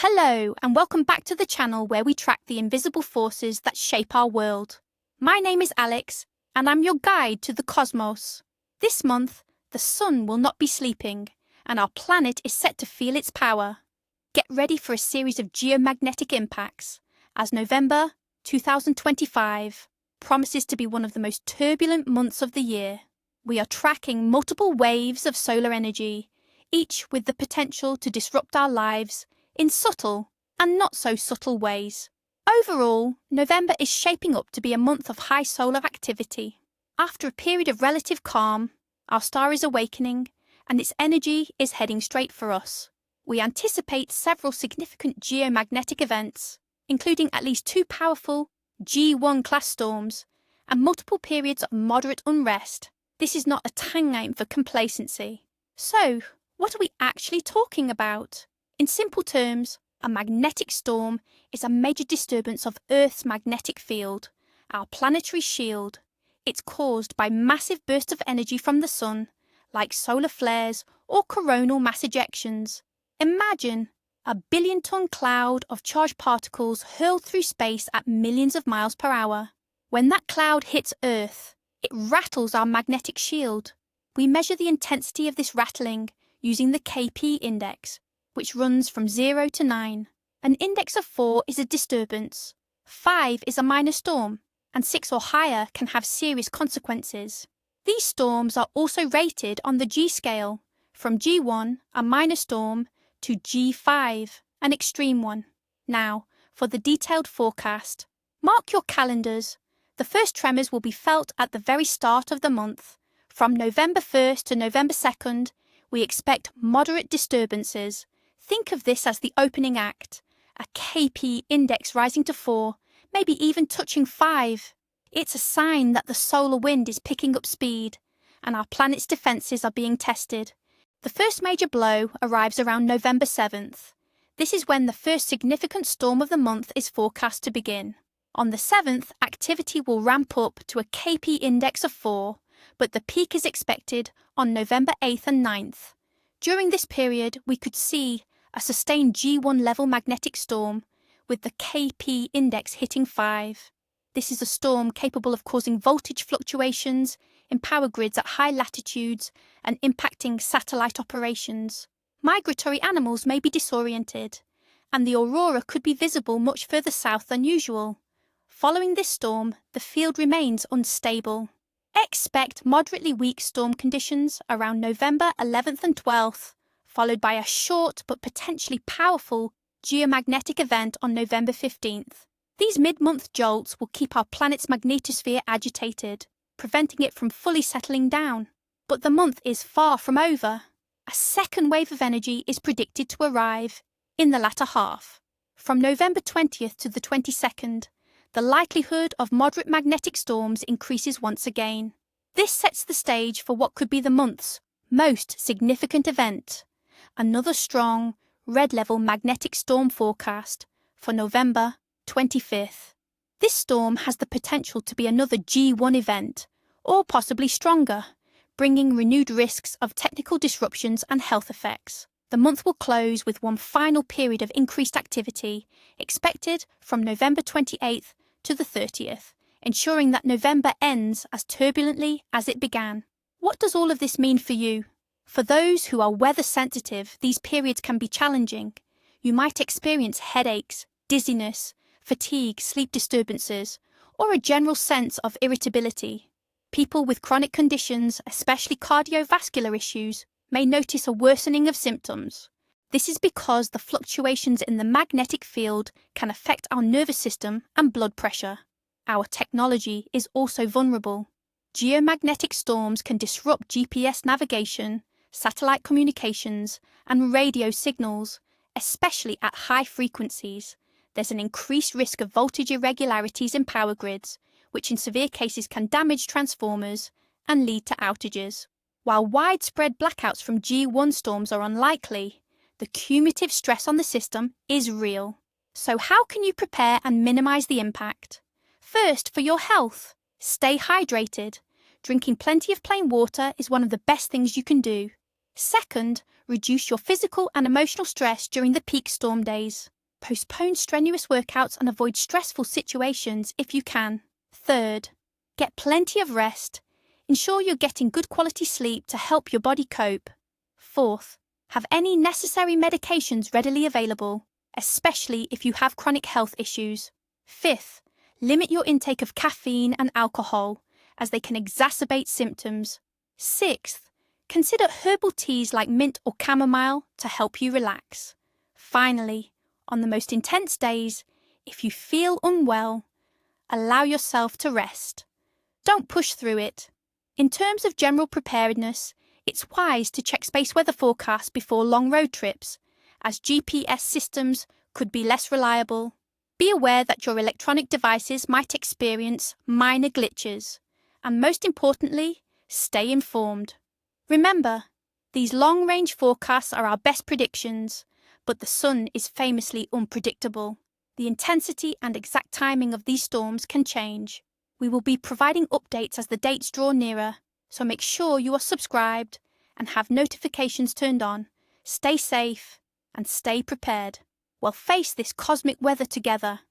Hello, and welcome back to the channel where we track the invisible forces that shape our world. My name is Alex, and I'm your guide to the cosmos. This month, the sun will not be sleeping, and our planet is set to feel its power. Get ready for a series of geomagnetic impacts, as November 2025 promises to be one of the most turbulent months of the year. We are tracking multiple waves of solar energy, each with the potential to disrupt our lives in subtle and not so subtle ways. Overall, November is shaping up to be a month of high solar activity. After a period of relative calm, our star is awakening and its energy is heading straight for us. We anticipate several significant geomagnetic events, including at least 2 powerful G1 class storms and multiple periods of moderate unrest. This is not a time for complacency. So, what are we actually talking about? In simple terms, a magnetic storm is a major disturbance of Earth's magnetic field, our planetary shield. It's caused by massive bursts of energy from the sun, like solar flares or coronal mass ejections. Imagine a billion-ton cloud of charged particles hurled through space at millions of miles per hour. When that cloud hits Earth, it rattles our magnetic shield. We measure the intensity of this rattling using the KP index, which runs from 0 to 9. An index of 4 is a disturbance, 5 is a minor storm, and 6 or higher can have serious consequences. These storms are also rated on the G scale, from G1, a minor storm, to G5, an extreme one. Now, for the detailed forecast. Mark your calendars. The first tremors will be felt at the very start of the month. From November 1st to November 2nd, we expect moderate disturbances. Think of this as the opening act, a KP index rising to 4, maybe even touching 5. It's a sign that the solar wind is picking up speed, and our planet's defences are being tested. The first major blow arrives around November 7th. This is when the first significant storm of the month is forecast to begin. On the 7th, activity will ramp up to a KP index of 4, but the peak is expected on November 8th and 9th. During this period, we could see a sustained G1 level magnetic storm, with the KP index hitting 5. This is a storm capable of causing voltage fluctuations in power grids at high latitudes and impacting satellite operations. Migratory animals may be disoriented, and the aurora could be visible much further south than usual. Following this storm, the field remains unstable. Expect moderately weak storm conditions around November 11th and 12th, followed by a short but potentially powerful geomagnetic event on November 15th. These mid-month jolts will keep our planet's magnetosphere agitated, preventing it from fully settling down. But the month is far from over. A second wave of energy is predicted to arrive in the latter half. From November 20th to the 22nd, the likelihood of moderate magnetic storms increases once again. This sets the stage for what could be the month's most significant event. Another strong, red-level magnetic storm forecast for November 25th. This storm has the potential to be another G1 event, or possibly stronger, bringing renewed risks of technical disruptions and health effects. The month will close with one final period of increased activity, expected from November 28th to the 30th, ensuring that November ends as turbulently as it began. What does all of this mean for you? For those who are weather sensitive, these periods can be challenging. You might experience headaches, dizziness, fatigue, sleep disturbances, or a general sense of irritability. People with chronic conditions, especially cardiovascular issues, may notice a worsening of symptoms. This is because the fluctuations in the magnetic field can affect our nervous system and blood pressure. Our technology is also vulnerable. Geomagnetic storms can disrupt GPS navigation, satellite communications, and radio signals, especially at high frequencies. There's an increased risk of voltage irregularities in power grids, which in severe cases can damage transformers and lead to outages. While widespread blackouts from G1 storms are unlikely, the cumulative stress on the system is real. So how can you prepare and minimize the impact? First, for your health, stay hydrated. Drinking plenty of plain water is one of the best things you can do. Second, Reduce your physical and emotional stress during the peak storm days. Postpone strenuous workouts and avoid stressful situations if you can. Third, get plenty of rest. Ensure you're getting good quality sleep to help your body cope. Fourth, have any necessary medications readily available, especially if you have chronic health issues. Fifth, limit your intake of caffeine and alcohol, as they can exacerbate symptoms. Sixth, consider herbal teas like mint or chamomile to help you relax. Finally, on the most intense days, if you feel unwell, allow yourself to rest. Don't push through it. In terms of general preparedness, it's wise to check space weather forecasts before long road trips, as GPS systems could be less reliable. Be aware that your electronic devices might experience minor glitches, and most importantly, stay informed. Remember, these long-range forecasts are our best predictions, but the sun is famously unpredictable. The intensity and exact timing of these storms can change. We will be providing updates as the dates draw nearer, so make sure you are subscribed and have notifications turned on. Stay safe and stay prepared. We'll face this cosmic weather together.